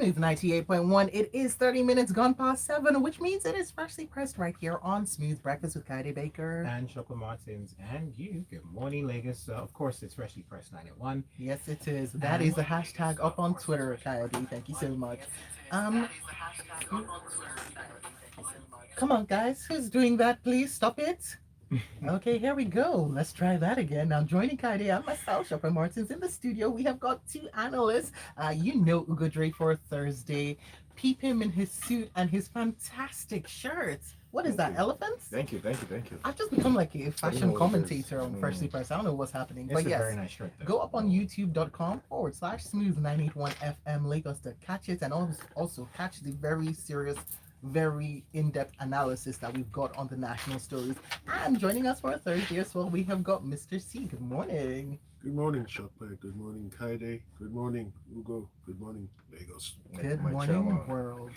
Smooth 98.1. It is 30 minutes gone past 7, which means it is freshly pressed right here on Smooth Breakfast with Kaide Baker. And Chocolate Martins and you. Good morning, Lagos. Of course, it's freshly pressed 9 at 1. Yes, it is. That is And the hashtag up on Twitter, Kaide. Thank you so much. Um, Come on, guys. Who's doing that? Please stop it. Okay, here we go. Let's try that again. Now, joining Kaide and myself, Shopper Martins, in the studio, we have got two analysts. You know Ugo Dre for Thursday. Peep him in his suit and his fantastic shirts. What is Thank that, you. elephants? Thank you. I've just become like a I don't fashion know what it is. commentator on Freshly Pressed. I don't know what's happening. it's But a very yes, nice shirt, though. go up on youtube.com/smooth981 FM Lagos to catch it and also catch the very serious, very in-depth analysis that we've got on the national stories. And joining us for a Thursday as well, we have got Mr. C. Good morning. Good morning, Shopper. Good morning, Kaide. Good morning, Ugo. Good morning, Lagos. Good My morning, chairman. world.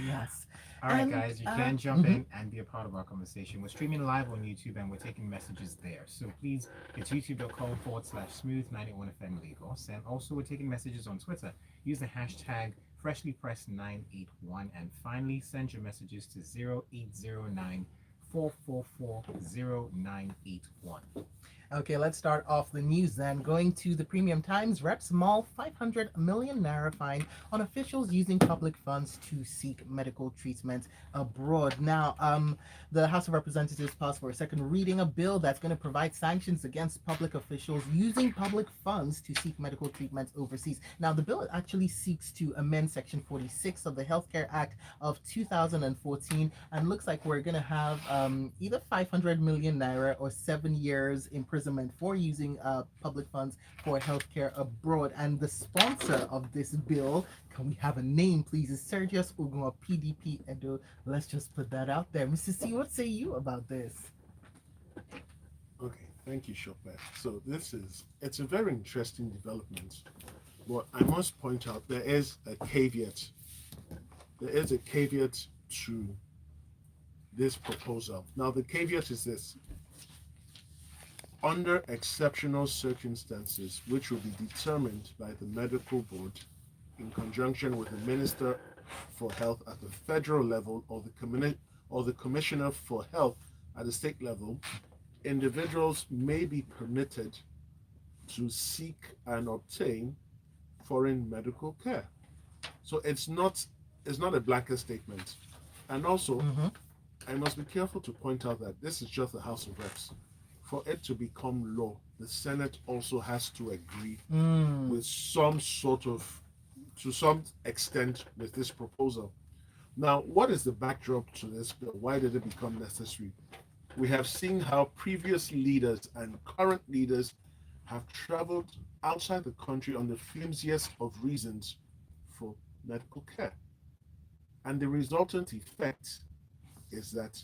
Yes. All right, And, guys, you uh, can jump mhm. in and be a part of our conversation. We're streaming live on YouTube and we're taking messages there. So please, it's youtube.com/smooth981FM Lagos. And also, we're taking messages on Twitter. Use the hashtag freshlypressed981. And finally, send your messages to 0809 444 Okay, let's start off the news then. Going to the Premium Times, Reps Mall 500 million naira fine on officials using public funds to seek medical treatment abroad. Now, the House of Representatives passed for a second reading a bill that's going to provide sanctions against public officials using public funds to seek medical treatment overseas. Now, the bill actually seeks to amend Section 46 of the Healthcare Act of 2014, and looks like we're going to have either 500 million naira or 7 years imprisonment for using public funds for healthcare abroad. And the sponsor of this bill, can we have a name, please? Is Sergius Ogunwa, PDP Edo. Let's just put that out there. Mr. C, what say you about this? Okay, thank you, Shopper. So it's a very interesting development, but I must point out there is a caveat. There is a caveat to this proposal. Now, the caveat is this: under exceptional circumstances, which will be determined by the medical board in conjunction with the Minister for Health at the federal level or the Commissioner for Health at the state level, individuals may be permitted to seek and obtain foreign medical care. So it's not a blanket statement. And also, Mm-hmm. I must be careful to point out that this is just the House of Reps. For it to become law, the Senate also has to agree with to some extent, with this proposal. Now, what is the backdrop to this bill? Why did it become necessary? We have seen how previous leaders and current leaders have traveled outside the country on the flimsiest of reasons for medical care. And the resultant effect is that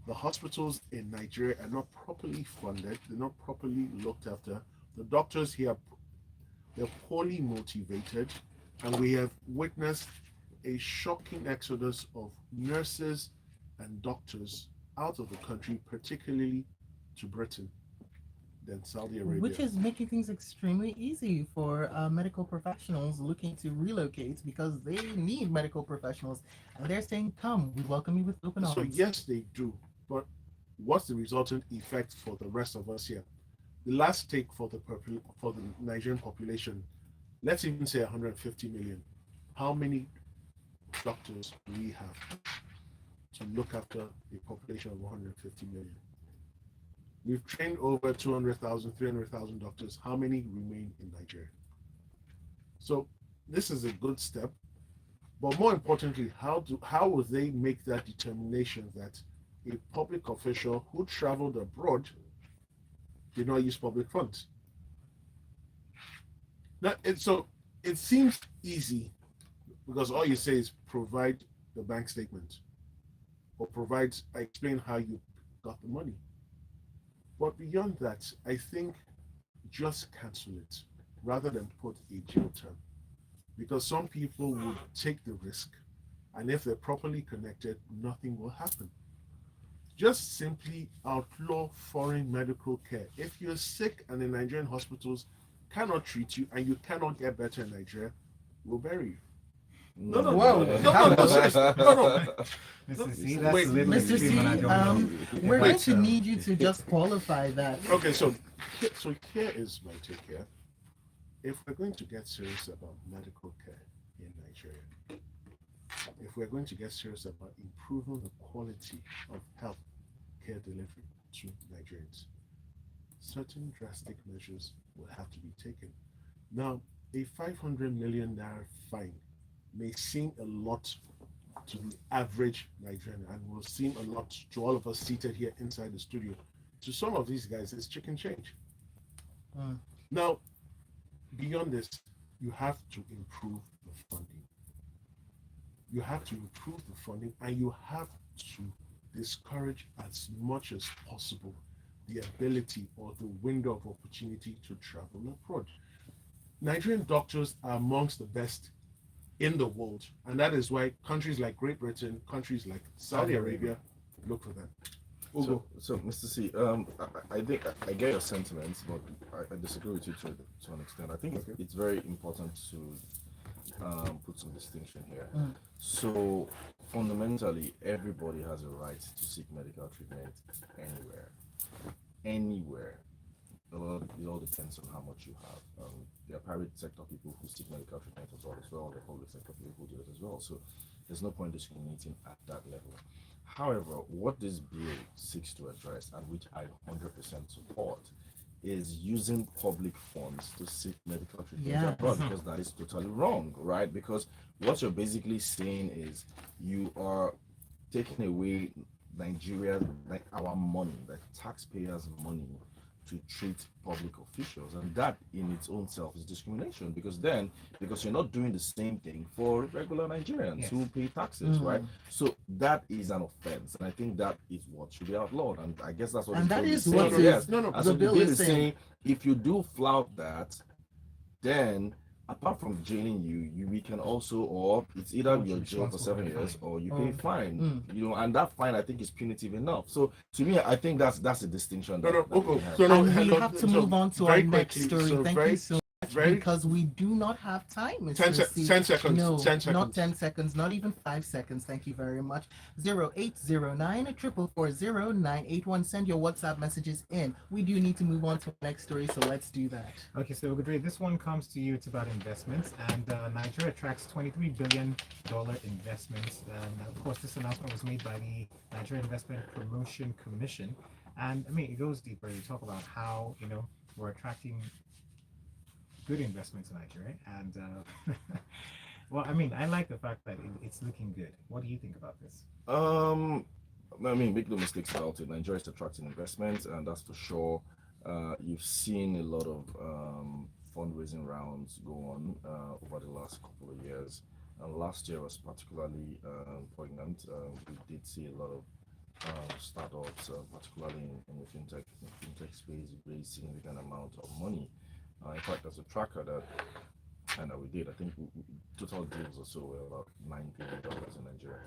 the hospitals in Nigeria are not properly funded, they're not properly looked after. The doctors here, they're poorly motivated, and we have witnessed a shocking exodus of nurses and doctors out of the country, particularly to Britain, then Saudi Which Arabia. is making things extremely easy for medical professionals looking to relocate because they need medical professionals. And they're saying, come, we welcome you with open So arms. yes, they do, but what's the resultant effect for the rest of us here? The last take for the Nigerian population, let's even say 150 million. How many doctors do we have to look after a population of 150 million? We've trained over 200,000, 300,000 doctors. How many remain in Nigeria? So this is a good step, but more importantly, how will they make that determination that a public official who traveled abroad did not use public funds? So it seems easy because all you say is provide the bank statement or explain how you got the money. But beyond that, I think just cancel it rather than put a jail term, because some people would take the risk, and if they're properly connected, nothing will happen. Just simply outlaw foreign medical care. If you're sick and the Nigerian hospitals cannot treat you and you cannot get better in Nigeria, we'll bury you. No, no, Whoa. no, no, no, seriously. No, no. Mr. C, Wait, that's a little Mr. extreme, and I C, don't know. we're if going that's, to need you to just qualify that. Okay, so here is my take here. If we're going to get serious about medical care in Nigeria, if we're going to get serious about improving the quality of health care delivery to Nigerians, certain drastic measures will have to be taken. Now, a 500 million naira fine may seem a lot to the average Nigerian and will seem a lot to all of us seated here inside the studio. To some of these guys, it's chicken change. Mm. Now, beyond this, you have to improve the funding. You have to improve the funding and you have to discourage as much as possible the ability or the window of opportunity to travel abroad. Nigerian doctors are amongst the best in the world, and that is why countries like Great Britain, countries like Saudi Arabia look for them. So, Mr. C, I think I get your sentiments, but I disagree with you to an extent. I think it's very important to put some distinction here. Mm. So, fundamentally, everybody has a right to seek medical treatment anywhere. Anywhere. It all depends on how much you have. There are private sector people who seek medical treatment as well. There are public sector people who do it as well. So, there's no point discriminating at that level. However, what this bill seeks to address, and which I 100% support, is using public funds to seek medical treatment Yes. abroad, because that is totally wrong, right? Because what you're basically saying is you are taking away Nigeria, like our money, like taxpayers' money, to treat public officials, and that in its own self is discrimination, because you're not doing the same thing for regular Nigerians Yes. who pay taxes, Mm. right? So that is an offense, and I think that is what should be outlawed, and I guess that's what And the that bill is saying. what Yes. No, no. And the so bill is saying. if you do flout that, then apart from jailing you we can also, or it's either Hold you you're jailed for responsible 7 for a years fine. or you pay Oh. fine, and that fine I think is punitive enough. So to me, I think that's a distinction. No, no, that we Ugo, have. no, no, And we hello, have to so move on to our very next quickly, story. so Thank very- you so much, very- because we do not have time, Mr. 10 C. 10 seconds, No, 10 seconds. not 10 seconds, not even 5 seconds. Thank you very much. 0809 444 0981. Send your WhatsApp messages in. We do need to move on to the next story, so let's do that. Okay, so Ogadre, this one comes to you. It's about investments, and Nigeria attracts $23 billion investments. And of course, this announcement was made by the Nigeria Investment Promotion Commission. And I mean, it goes deeper. You talk about how we're attracting good investments in Nigeria, and well, I mean, I like the fact that it's looking good. What do you think about this? I mean, make no mistakes about it. Nigeria is attracting investments, and that's for sure. You've seen a lot of fundraising rounds go on over the last couple of years, and last year was particularly poignant. We did see a lot of startups, particularly in the fintech space, raise significant amount of money. In fact, there's a tracker that we did. I think total deals or so were about $9 billion in Nigeria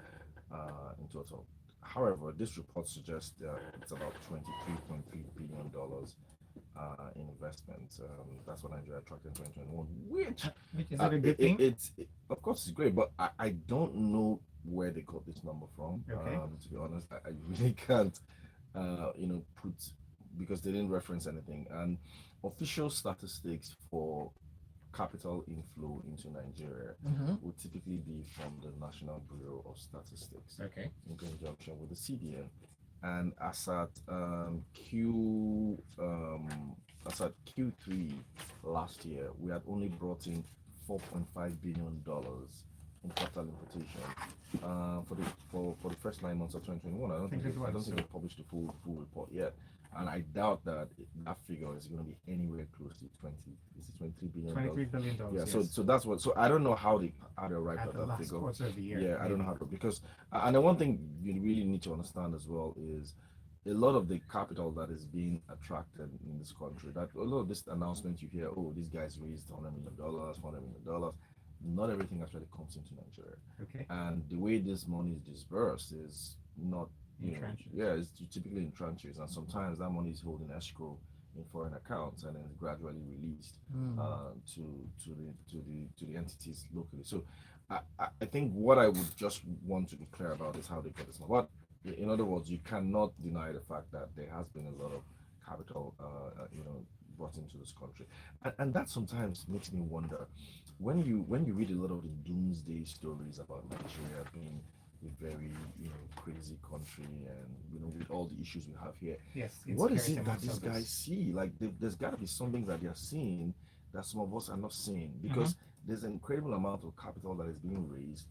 in total. However, this report suggests that it's about $23.3 billion in investment. That's what Nigeria attracted in 2021, which Is it a good thing? Of course, it's great, but I don't know where they got this number from. Okay. To be honest, I really can't, put, because they didn't reference anything. And official statistics for capital inflow into Nigeria Mhm. would typically be from the National Bureau of Statistics Okay. in conjunction with the CBN. And as at Q3 last year, we had only brought in $4.5 billion in capital importation for the first 9 months of 2021. I don't think we published the full report yet, and I doubt that figure is going to be anywhere close to 20. Is it $23 billion? $23 billion. Yeah. Yes. So that's what. So I don't know how they arrived At at the that last figure. quarter of the year. Yeah, I don't know how to, because and the one thing you really need to understand as well is a lot of the capital that is being attracted in this country, that a lot of this announcement you hear, oh, these guys raised $100 million, $400 million, not everything actually comes into Nigeria. Okay. And the way this money is dispersed is not, In tranches. it's typically in tranches, and sometimes that money is held in escrow in foreign accounts and then gradually released Mm. to the entities locally. So I think what I would just want to be clear about is how they got this money. But in other words, you cannot deny the fact that there has been a lot of capital, brought into this country, and that sometimes makes me wonder when you read a lot of the doomsday stories about Nigeria being a very crazy country, and with all the issues we have here, Yes, what is insecurity it that amongst these guys others. see? Like, there's got to be something that they're seeing that some of us are not seeing, because there's an incredible amount of capital that is being raised,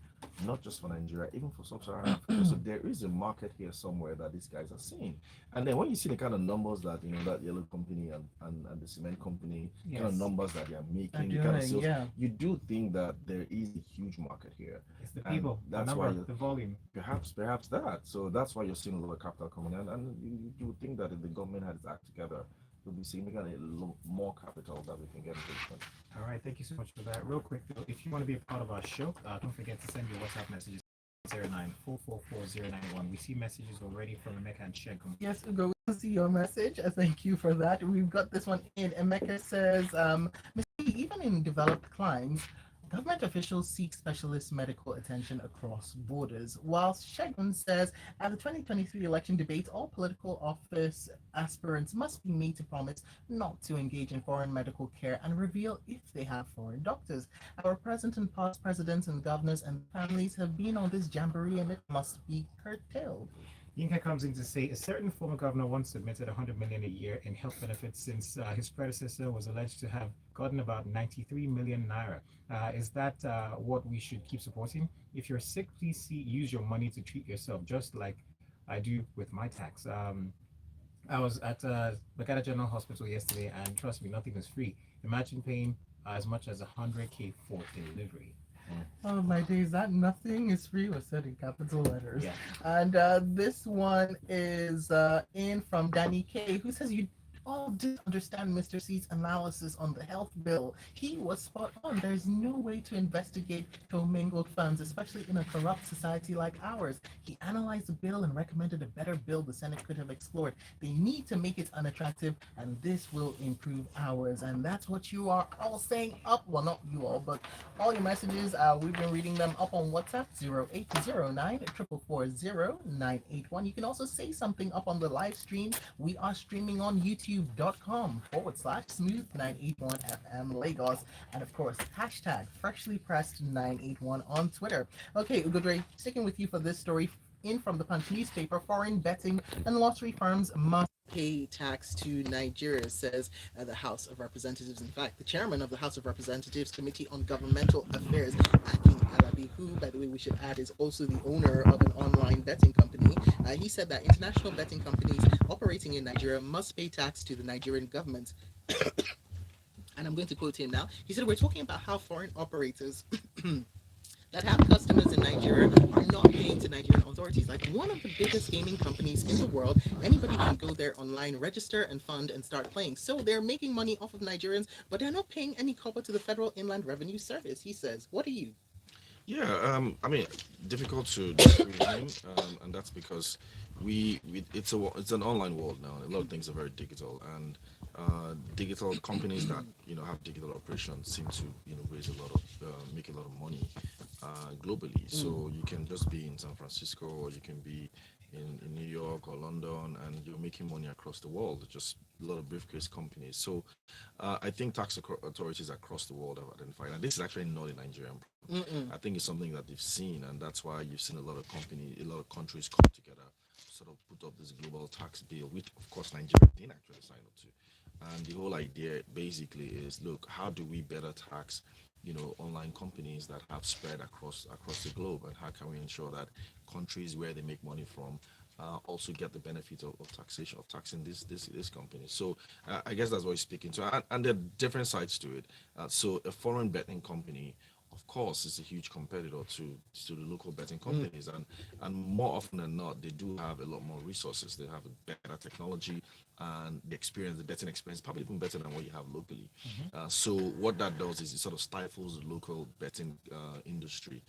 not just for Nigeria, even for sub-Saharan Africa. So there is a market here somewhere that these guys are seeing. And then when you see the kind of numbers that that yellow company and the cement company, kind of Yes, numbers that they are Are making, the kind of doing, sales, yeah. you do think that there is a huge market here. it's the And people, the that's why number, the volume. perhaps that. So that's why you're seeing a lot of capital coming in, and you would think that if the government had its act together, there'll be significantly more capital that we can get into the country. All right, thank you so much for that. Real quick though, if you want to be a part of our show, don't forget to send your WhatsApp messages 09444091. We see messages already from Emeka and Shegun. Yes, Ugo, we see your message. Thank you for that. We've got this one in. Emeka says, Mr. P, even in developed climes, government officials seek specialist medical attention across borders. Whilst Shegun says, at the 2023 election debate, all political office aspirants must be made to promise not to engage in foreign medical care and reveal if they have foreign doctors. Our present and past presidents and governors and families have been on this jamboree and it must be curtailed. Yinka comes in to say a certain former governor once submitted 100 million a year in health benefits since his predecessor was alleged to have gotten about 93 million naira. Is that what we should keep supporting? If you're sick, please use your money to treat yourself, just like I do with my tax. I was at Bagada General Hospital yesterday, and trust me, nothing is free. Imagine paying as much as 100K for delivery. Oh my days, that nothing is free was said in capital letters. Yeah. And this one is in from Danny K, who says you all did understand Mr. C's analysis on the health bill. He was spot on. There's no way to investigate commingled funds, especially in a corrupt society like ours. He analyzed the bill and recommended a better bill the Senate could have explored. They need to make it unattractive, and this will improve ours. And that's what you are all saying up. Well, not you all, but all your messages. We've been reading them up on WhatsApp 0809 440 You can also say something up on the live stream. We are streaming on youtube.com/smooth981 FM Lagos. And of course, hashtag freshly pressed 981 on Twitter. Okay, Ugudre, sticking with you for this story in from the Punch newspaper, foreign betting and lottery firms must pay tax to Nigeria, says the House of Representatives. In fact, the chairman of the House of Representatives Committee on Governmental Affairs, Akin Alabi, who, by the way, we should add, is also the owner of an online betting company, he said that international betting companies operating in Nigeria must pay tax to the Nigerian government. And I'm going to quote him now. He said, we're talking about how foreign operators that have customers in Nigeria are not paying to Nigerian authorities. Like one of the biggest gaming companies in the world, anybody can go there online, register and fund and start playing. So they're making money off of Nigerians, but they're not paying any copper to the Federal Inland Revenue Service, he says. What are you? Yeah, I mean, difficult to disagree with him, and that's because it's an online world now. A lot of things are very digital, and digital companies that have digital operations seem to raise a lot of make a lot of money globally. So you can just be in San Francisco, or you can be in New York or London, and you're making money across the world. Just a lot of briefcase companies. So I think tax authorities across the world have identified, and this is actually not a Nigerian problem. I think it's something that they've seen, and that's why you've seen a lot of countries come together, sort of put up this global tax bill, which of course Nigeria didn't actually sign up to. And the whole idea basically is, look, how do we better tax, online companies that have spread across the globe, and how can we ensure that countries where they make money from also get the benefit of taxation of taxing this company. So I guess that's what he's speaking to, and there are different sides to it. So a foreign betting company, of course, is a huge competitor to the local betting companies, and more often than not, they do have a lot more resources. They have a better technology, and the betting experience, probably even better than what you have locally. So what that does is it sort of stifles the local betting industry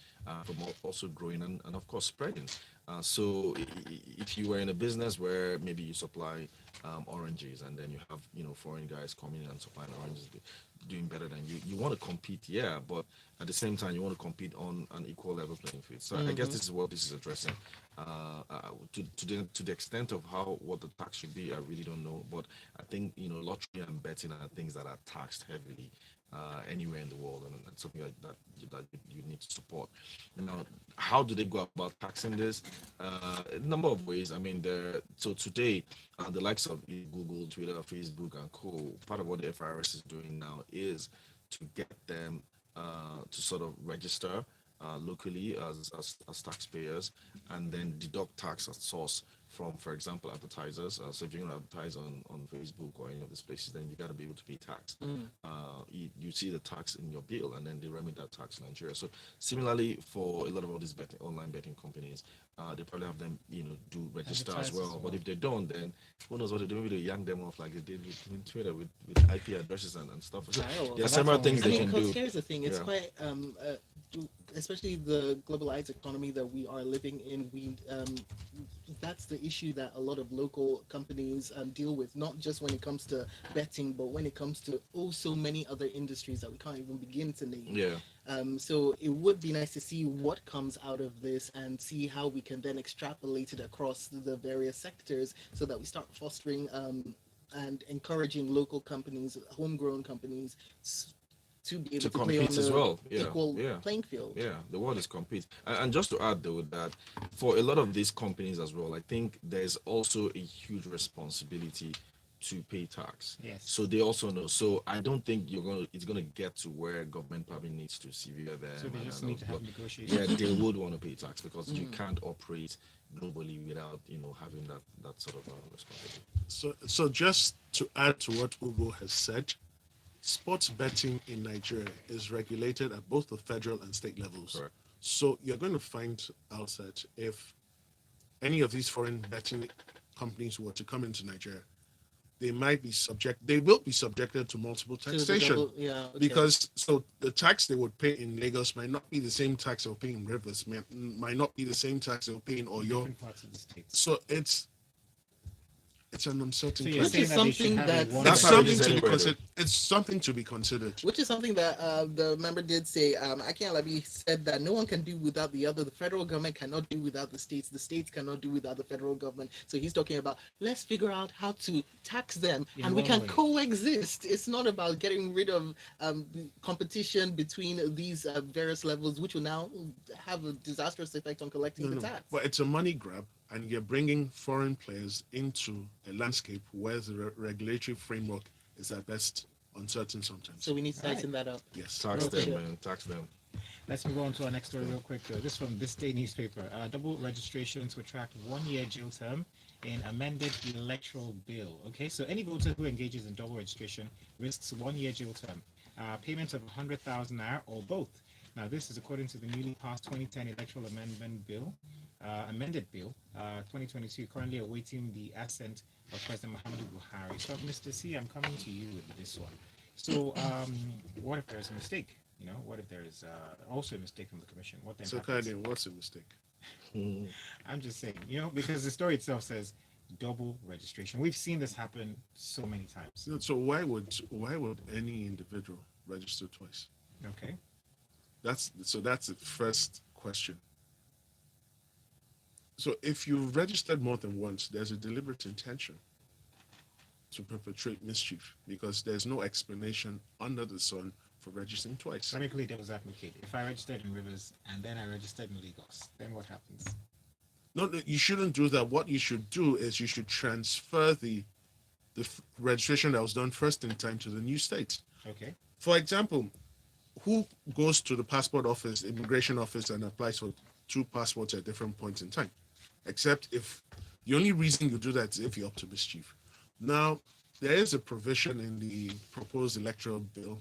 from also growing and of course spreading. So if you were in a business where maybe you supply oranges, and then you have foreign guys coming in and supplying oranges, doing better than you. You want to compete, yeah, but at the same time, you want to compete on an equal level playing field. So I guess this is what this is addressing. To the extent of how what the tax should be, I really don't know. But I think lottery and betting are things that are taxed heavily anywhere in the world, and that's something that you need to support. Now, how do they go about taxing this? A number of ways. I mean, so today, the likes of Google, Twitter, Facebook, and co. Part of what the FIRS is doing now is to get them to sort of register locally as taxpayers, and then deduct tax at source from, for example, advertisers. So if you're going to advertise on Facebook or any of these places, then you got to be able to pay tax. You see the tax in your bill, and then they remit that tax in Nigeria. So similarly, for a lot of all these online betting companies, they probably have them, do register as well. But if they don't, then who knows what they do? Maybe they yank them off like they did with Twitter with IP addresses and stuff. So there are several things they can do. Here's the thing: it's Yeah. quite, especially the globalized economy that we are living in. That's the issue that a lot of local companies deal with, not just when it comes to betting, but when it comes to also many other industries that we can't even begin to name. Yeah. So it would be nice to see what comes out of this and see how we can then extrapolate it across the various sectors so that we start fostering and encouraging local companies, homegrown companies, to be able To to play on compete as the well. equal Yeah. playing field. Yeah, the world is compete. And just to add though that for a lot of these companies as well, I think there's also a huge responsibility to pay tax. Yes. So they also know. So I don't think it's gonna get to where government probably needs to severe them. So they and just all, need to have but negotiations. yeah, they would want to pay tax because you can't operate globally without having that sort of responsibility. So just to add to what Ugo has said, sports betting in Nigeria is regulated at both the federal and state levels. Correct. So you're going to find out that if any of these foreign betting companies were to come into Nigeria, they will be subjected to multiple To the taxation. okay. Because so the tax they would pay in Lagos might not be the same tax they'll pay in Rivers, might not be the same tax they'll pay in Oyo. Different parts of the states. So it's an uncertain So question. you're saying is that they should something have a that- one- That's That's how it something is to be anywhere, considered. It's something to be considered. Which is something that the member did say. Akin Alabi said that no one can do without the other. The federal government cannot do without the states. The states cannot do without the federal government. So he's talking about let's figure out how to tax them, In and we one can way. coexist. It's not about getting rid of competition between these various levels, which will now have a disastrous effect on collecting the tax. But it's a money grab, and you're bringing foreign players into a landscape where the regulatory framework is at best uncertain sometimes. So we need to tighten that up. Yes. Tax Okay. them, man. Tax them. Let's move on to our next story real quick. This is from This Day newspaper. Double registrations to attract 1-year jail term in amended electoral bill. Okay, so any voter who engages in double registration risks 1-year jail term, payment of 100,000 naira or both. Now, this is according to the newly passed 2010 electoral amendment bill, amended bill 2022, currently awaiting the assent of President Muhammadu Buhari. So, Mr. C, I'm coming to you with this one. So, what if there's a mistake? What if there is also a mistake from the commission? What then So, happens? Kaiden, what's a mistake? I'm just saying, because the story itself says double registration. We've seen this happen so many times. So why would any individual register twice? Okay. That's the first question. So if you've registered more than once, there's a deliberate intention to perpetrate mischief because there's no explanation under the sun for registering twice. Let me play devil's advocate. If I registered in Rivers and then I registered in Lagos, then what happens? No, you shouldn't do that. What you should do is you should transfer the registration that was done first in time to the new state. Okay. For example, who goes to the passport office, immigration office, and applies for 2 passports at different points in time? Except if the only reason you do that is if you're up to mischief. Now, there is a provision in the proposed electoral bill,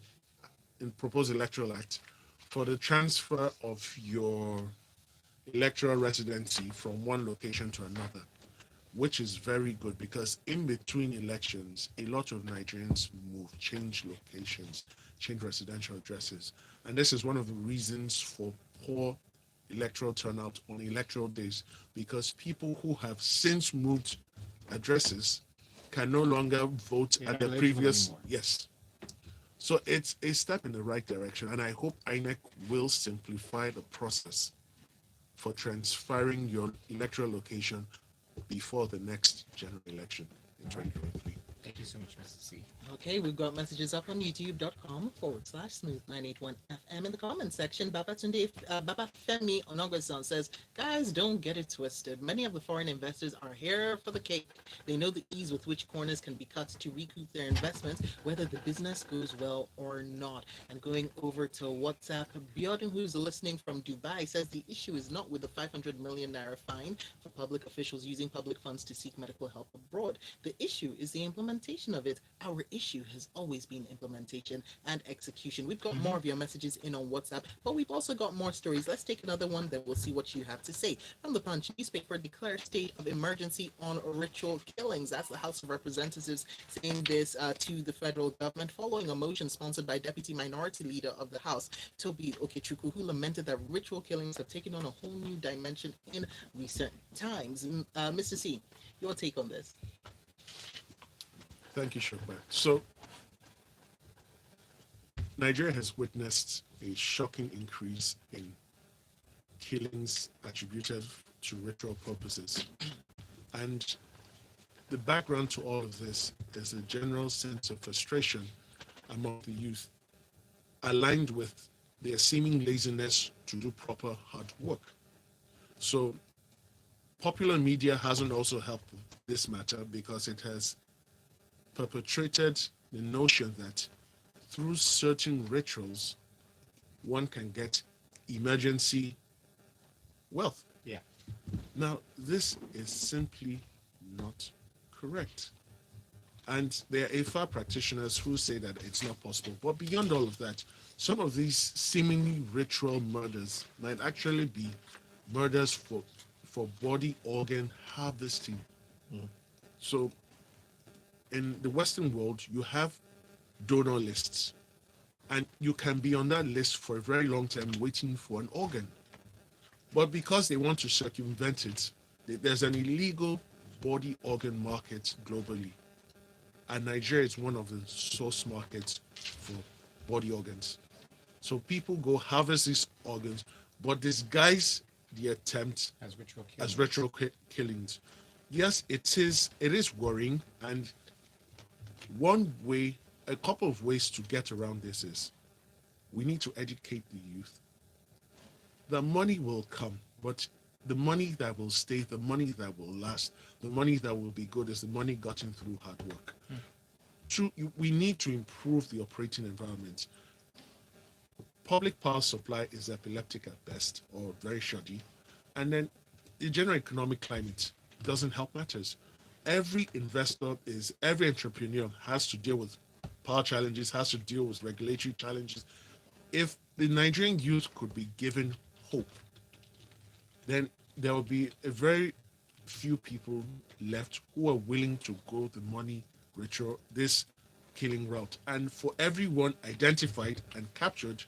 in proposed electoral act, for the transfer of your electoral residency from one location to another, which is very good because in between elections, a lot of Nigerians change locations, change residential addresses. And this is one of the reasons for poor electoral turnout on electoral days, because people who have since moved addresses can no longer vote You're at not the eligible previous. anymore. Yes. So it's a step in the right direction, and I hope INEC will simplify the process for transferring your electoral location before the next general election in All right. 2023. Thank you so much, Mr. C. Okay, we've got messages up on youtube.com/smooth981 FM in the comments section. Baba Femi Onogwason says, guys, don't get it twisted. Many of the foreign investors are here for the cake. They know the ease with which corners can be cut to recoup their investments, whether the business goes well or not. And going over to WhatsApp, Biodun, who's listening from Dubai, says the issue is not with the 500 million naira fine for public officials using public funds to seek medical help abroad. The issue is the implementation of it. Our issue has always been implementation and execution. We've got more of your messages in on WhatsApp, but we've also got more stories. Let's take another one, then we'll see what you have to say. From the Punch newspaper, declares state of emergency on ritual killings. That's the House of Representatives saying this to the federal government following a motion sponsored by Deputy Minority Leader of the House, Toby Okechukwu, who lamented that ritual killings have taken on a whole new dimension in recent times. Mr. C, your take on this? Thank you, Shokman. So, Nigeria has witnessed a shocking increase in killings attributed to ritual purposes. And the background to all of this is a general sense of frustration among the youth, aligned with their seeming laziness to do proper hard work. So, popular media hasn't also helped with this matter because it has perpetrated the notion that through certain rituals, one can get emergency wealth. Yeah. Now, this is simply not correct. And there are AFA practitioners who say that it's not possible. But beyond all of that, some of these seemingly ritual murders might actually be murders for body organ harvesting. So in the Western world, you have donor lists, and you can be on that list for a very long time waiting for an organ. But because they want to circumvent it, there's an illegal body organ market globally. And Nigeria is one of the source markets for body organs. So people go harvest these organs, but disguise the attempt As ritual as killings. ritual killings. Yes, it is worrying, and a couple of ways to get around this is we need to educate the youth. The money will come, but the money that will stay, the money that will last, the money that will be good is the money gotten through hard work. We need to improve the operating environment. Public power supply is epileptic at best or very shoddy. And then the general economic climate doesn't help matters. Every entrepreneur has to deal with power challenges, has to deal with regulatory challenges. If the Nigerian youth could be given hope, then there will be a very few people left who are willing to go the money ritual, this killing route. And for everyone identified and captured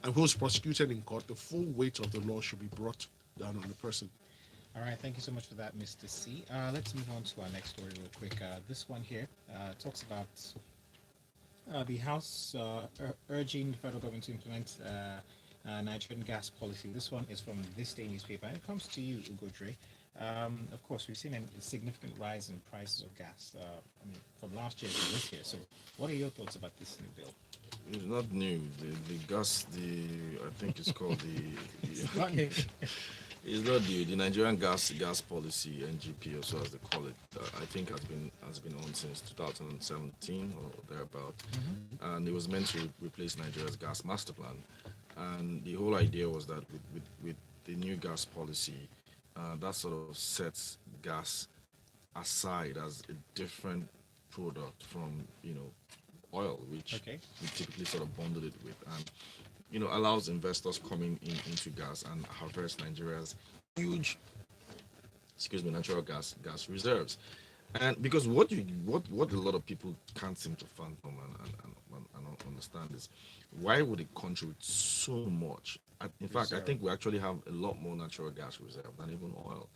and who's prosecuted in court, the full weight of the law should be brought down on the person. All right, thank you so much for that, Mr. C. Let's move on to our next story real quick. This one here talks about the House urging the federal government to implement Nigerian gas policy. This one is from This Day newspaper, and it comes to you, Ugodre. Of course, we've seen a significant rise in prices of gas from last year to this year. So, what are your thoughts about this new bill? It's not new. The gas, I think it's called the Okay. it's not the Nigerian gas policy, NGP, or so as they call it. I think has been on since 2017 or thereabout, and it was meant to replace Nigeria's gas master plan. And the whole idea was that with the new gas policy, that sort of sets gas aside as a different product from oil, which we typically sort of bundle it with, and allows investors coming into gas and harvest Nigeria's huge, natural gas reserves. And because what a lot of people can't seem to fathom and understand is why would it contribute so much? In fact, I think we actually have a lot more natural gas reserve than even oil.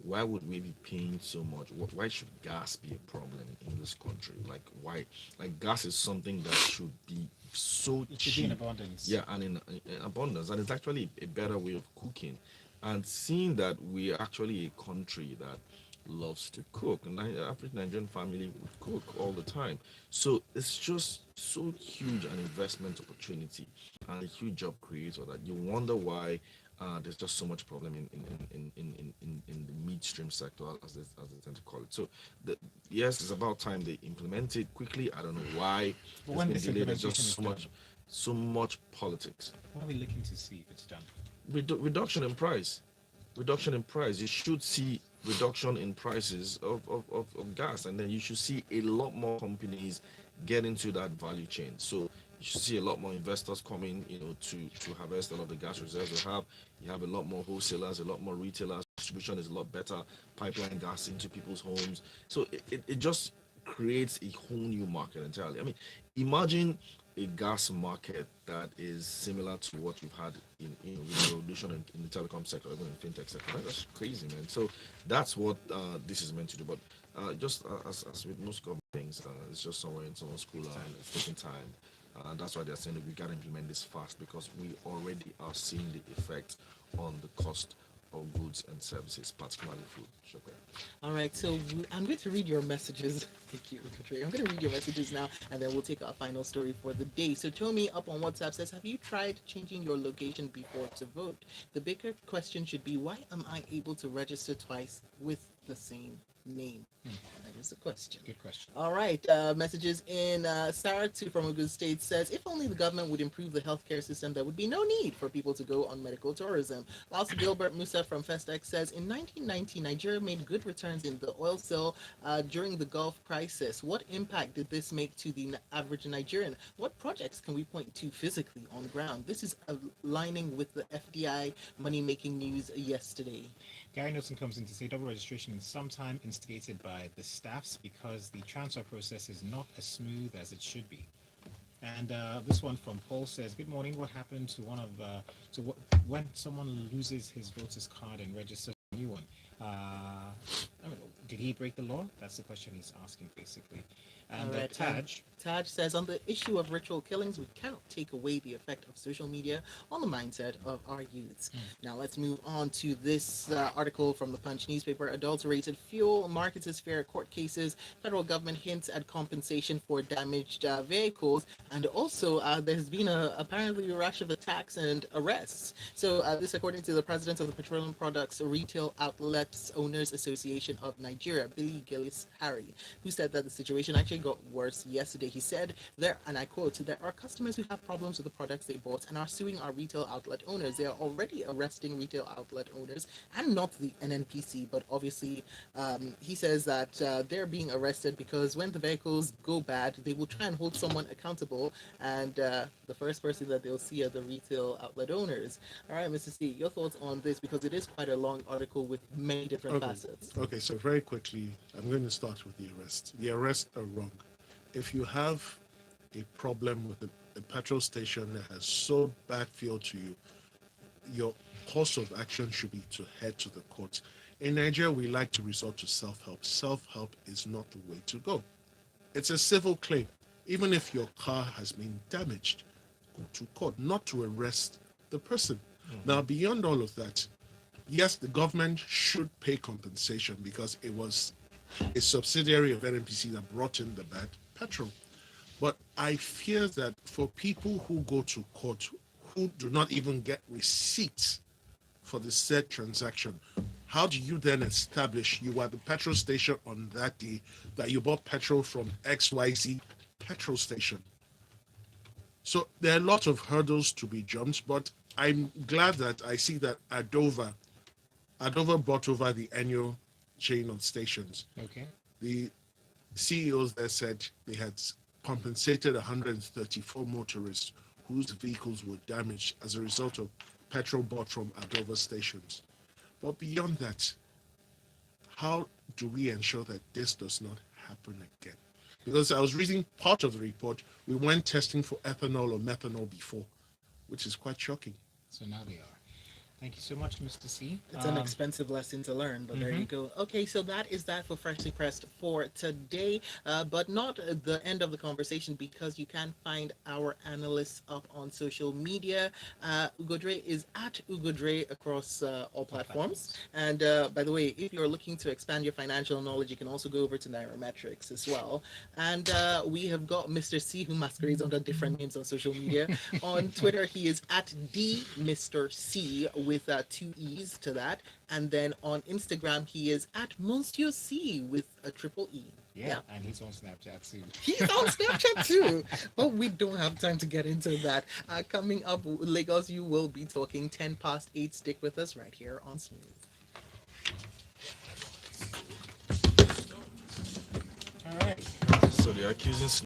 why would we be paying so much? Why should gas be a problem in this country? Like why? Like gas is something that should be so It should be in cheap. abundance. Yeah, and in abundance, and it's actually a better way of cooking. And seeing that we're actually a country that loves to cook, and average Nigerian family would cook all the time. So it's just so huge an investment opportunity and a huge job creator that you wonder why there's just so much problem in the midstream sector, as they tend to call it. So, yes, it's about time they implement it quickly. I don't know why But it's when been this delayed. There's implementation just is so done, much, so much politics. what are we looking to see if it's done? Reduction in price, reduction in price. You should see reduction in prices of gas, and then you should see a lot more companies get into that value chain. So you should see a lot more investors coming, to harvest a lot of the gas reserves we have. You have a lot more wholesalers, a lot more retailers. Distribution is a lot better. Pipeline gas into people's homes. So it just creates a whole new market entirely. I mean, imagine a gas market that is similar to what you've had with the revolution in the telecom sector, even in fintech sector. That's crazy, man. So that's what this is meant to do. But just as with most government things, it's just somewhere in someone's school. It's taking time. That's why they're saying that we got to implement this fast because we already are seeing the effect on the cost of goods and services, particularly food. Shukran. All right, so I'm going to read your messages. Thank you, Katri. I'm going to read your messages now, and then we'll take our final story for the day. So Tommy up on WhatsApp says, have you tried changing your location before to vote? The bigger question should be, why am I able to register twice with the same name? That is the question. Good question. All right. Messages in Sarah too from Ogun State says, if only the government would improve the healthcare system, there would be no need for people to go on medical tourism. Also, Gilbert Musa from Festex says, in 1990, Nigeria made good returns in the oil spill during the Gulf crisis. What impact did this make to the average Nigerian? What projects can we point to physically on the ground? This is aligning with the FDI money-making news yesterday. Gary Nelson comes in to say double registration is sometimes instigated by the staffs because the transfer process is not as smooth as it should be. And this one from Paul says, good morning. What happened to when someone loses his voter's card and registers a new one? Did he break the law? That's the question he's asking, basically. And All right, Taj says, on the issue of ritual killings, we cannot take away the effect of social media on the mindset of our youths. Now let's move on to this article from the Punch newspaper. Adulterated fuel, marketers fear court cases, federal government hints at compensation for damaged vehicles, and also there has been apparently a rush of attacks and arrests. So this according to the president of the Petroleum Products Retail Outlets Owners Association of Nigeria, Billy Gillis Harry, who said that the situation actually got worse yesterday. He said there, and I quote, there are customers who have problems with the products they bought and are suing our retail outlet owners. They are already arresting retail outlet owners and not the NNPC, but obviously he says that they're being arrested because when the vehicles go bad, they will try and hold someone accountable, and the first person that they'll see are the retail outlet owners. All right, Mr. C, your thoughts on this, because it is quite a long article with many different facets. Okay, so very quickly, I'm going to start with the arrests. The arrests are wrong. If you have a problem with a petrol station that has so bad feel to you, your course of action should be to head to the courts. In Nigeria, we like to resort to self-help. Self-help is not the way to go. It's a civil claim. Even if your car has been damaged, go to court, not to arrest the person. Now, beyond all of that, yes, the government should pay compensation because it was a subsidiary of NNPC that brought in the bad petrol. But I fear that for people who go to court who do not even get receipts for the said transaction, how do you then establish you are the petrol station on that day that you bought petrol from XYZ petrol station? So there are a lot of hurdles to be jumped, but I'm glad that I see that Adova brought over the annual chain of stations. Okay. The CEOs there said they had compensated 134 motorists whose vehicles were damaged as a result of petrol bought from Adova stations. But beyond that, how do we ensure that this does not happen again? Because I was reading part of the report, we weren't testing for ethanol or methanol before, which is quite shocking. So now they are. Thank you so much, Mr. C. It's an expensive lesson to learn, but there you go. Okay, so that is that for Freshly Pressed for today, but not the end of the conversation, because you can find our analysts up on social media. Ugodre is at Ugodre across all platforms. And by the way, if you're looking to expand your financial knowledge, you can also go over to Nairametrics as well. And we have got Mr. C, who masquerades under different names on social media. On Twitter, he is at Mr. C with 2 E's to that. And then on Instagram, he is at Monsieur C with a triple E. Yeah, and he's on Snapchat too. He's on Snapchat too, but we don't have time to get into that. Coming up, Lagos, you will be talking 10 past 8. Stick with us right here on Smooth. All right. So they're accusing